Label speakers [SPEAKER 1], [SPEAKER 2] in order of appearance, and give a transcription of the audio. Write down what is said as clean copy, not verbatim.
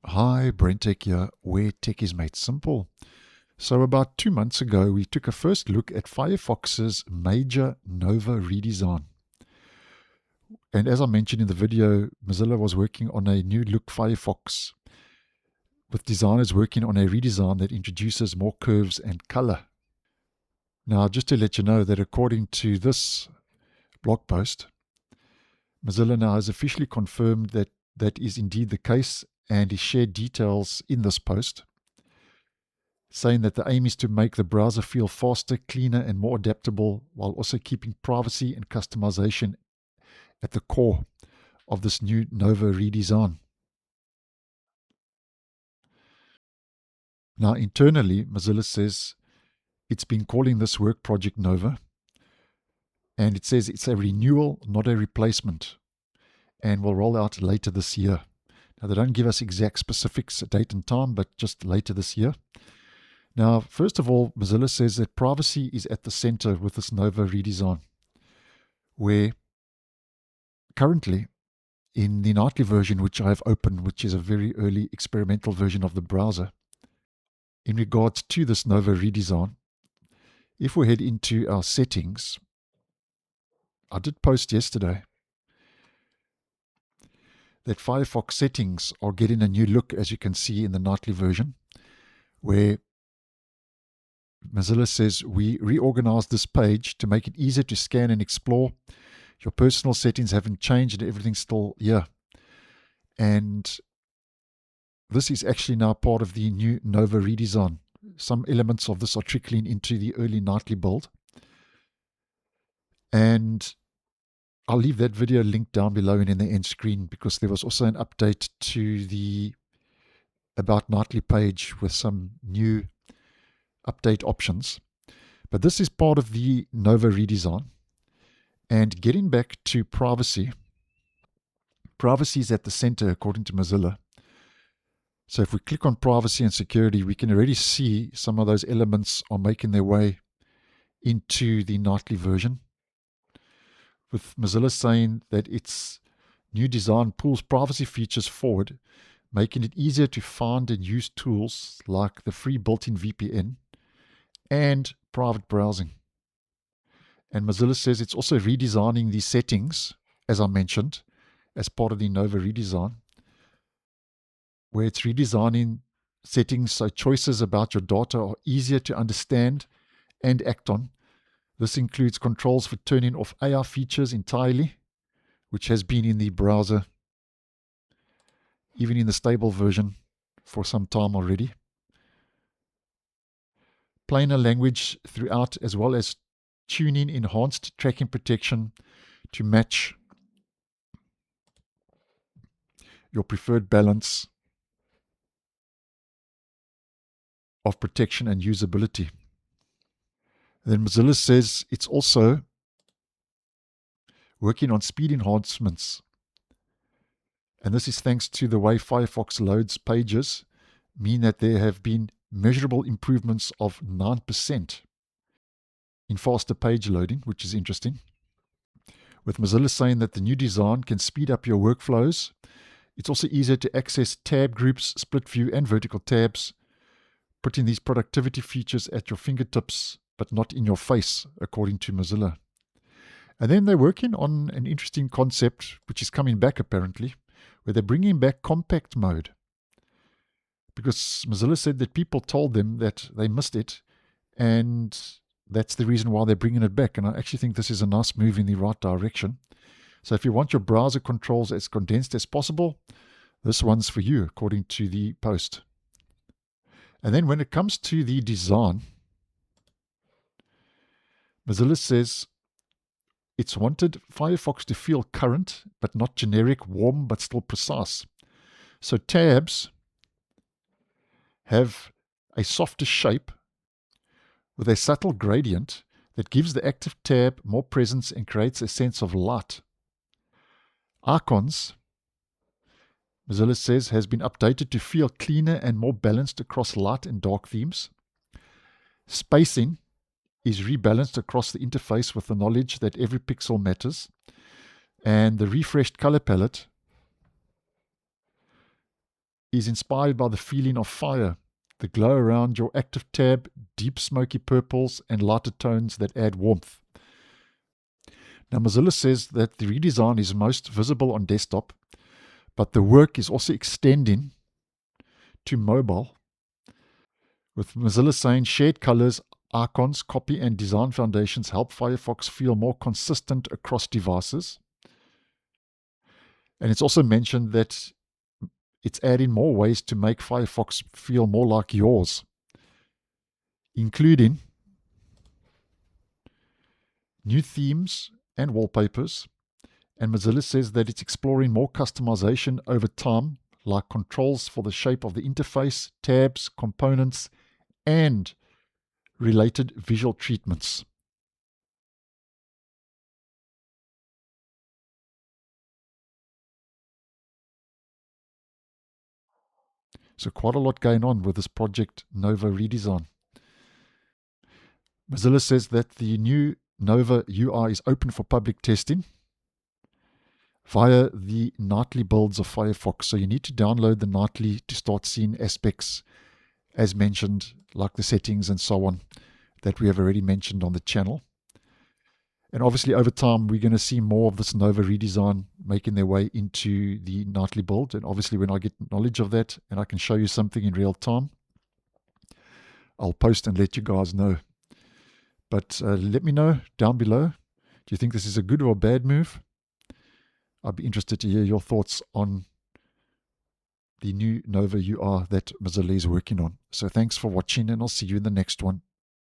[SPEAKER 1] Hi, BrenTech here, where tech is made simple. So about 2 months ago, we took a first look at Firefox's major Nova redesign. And as I mentioned in the video, Mozilla was working on a new look Firefox, with designers working on a redesign that introduces more curves and color. Now, just to let you know that according to this blog post, Mozilla now has officially confirmed that that is indeed the case and has shared details in this post, saying that the aim is to make the browser feel faster, cleaner, and more adaptable, while also keeping privacy and customization at the core of this new Nova redesign. Now, internally, Mozilla says it's been calling this work Project Nova, and it says it's a renewal, not a replacement, and will roll out later this year. Now, they don't give us exact specifics, date and time, but just later this year. Now, first of all, Mozilla says that privacy is at the center with this Nova redesign, where currently in the nightly version, which I have opened, which is a very early experimental version of the browser, in regards to this Nova redesign, if we head into our settings, I did post yesterday that Firefox settings are getting a new look, as you can see in the nightly version, where Mozilla says we reorganized this page to make it easier to scan and explore. Your personal settings haven't changed and everything's still here. And this is actually now part of the new Nova redesign. Some elements of this are trickling into the early nightly build. And I'll leave that video linked down below and in the end screen, because there was also an update to the About Nightly page with some new update options. But this is part of the Nova redesign. And getting back to privacy, privacy is at the center according to Mozilla. So if we click on privacy and security, we can already see some of those elements are making their way into the nightly version, with Mozilla saying that its new design pulls privacy features forward, making it easier to find and use tools like the free built-in VPN and private browsing. And Mozilla says it's also redesigning the settings, as I mentioned, as part of the Nova redesign, where it's redesigning settings so choices about your data are easier to understand and act on. This includes controls for turning off AI features entirely, which has been in the browser, even in the stable version, for some time already. Plainer language throughout, as well as tuning enhanced tracking protection to match your preferred balance of protection and usability. Then Mozilla says it's also working on speed enhancements. And this is thanks to the way Firefox loads pages, mean that there have been measurable improvements of 9% in faster page loading, which is interesting. With Mozilla saying that the new design can speed up your workflows. It's also easier to access tab groups, split view, and vertical tabs, putting these productivity features at your fingertips, but not in your face, according to Mozilla. And then they're working on an interesting concept, which is coming back apparently, where they're bringing back compact mode. Because Mozilla said that people told them that they missed it, and that's the reason why they're bringing it back. And I actually think this is a nice move in the right direction. So if you want your browser controls as condensed as possible, this one's for you, according to the post. And then when it comes to the design, Mozilla says it's wanted Firefox to feel current, but not generic, warm, but still precise. So tabs have a softer shape with a subtle gradient that gives the active tab more presence and creates a sense of light. Icons, Mozilla says, has been updated to feel cleaner and more balanced across light and dark themes. Spacing is rebalanced across the interface with the knowledge that every pixel matters. And the refreshed color palette is inspired by the feeling of fire, the glow around your active tab, deep smoky purples, and lighter tones that add warmth. Now, Mozilla says that the redesign is most visible on desktop, but the work is also extending to mobile, with Mozilla saying shared colors, icons, copy, and design foundations help Firefox feel more consistent across devices. And it's also mentioned that it's adding more ways to make Firefox feel more like yours, including new themes and wallpapers. And Mozilla says that it's exploring more customization over time, like controls for the shape of the interface, tabs, components, and related visual treatments. So quite a lot going on with this project Nova redesign. Mozilla says that the new Nova UI is open for public testing via the nightly builds of Firefox. So you need to download the nightly to start seeing aspects, as mentioned, like the settings and so on, that we have already mentioned on the channel. And obviously, over time, we're going to see more of this Nova redesign making their way into the nightly build. And obviously, when I get knowledge of that and I can show you something in real time, I'll post and let you guys know. But let me know down below. Do you think this is a good or a bad move? I'd be interested to hear your thoughts on the new Nova UI that Mozilla is working on. So thanks for watching, and I'll see you in the next one.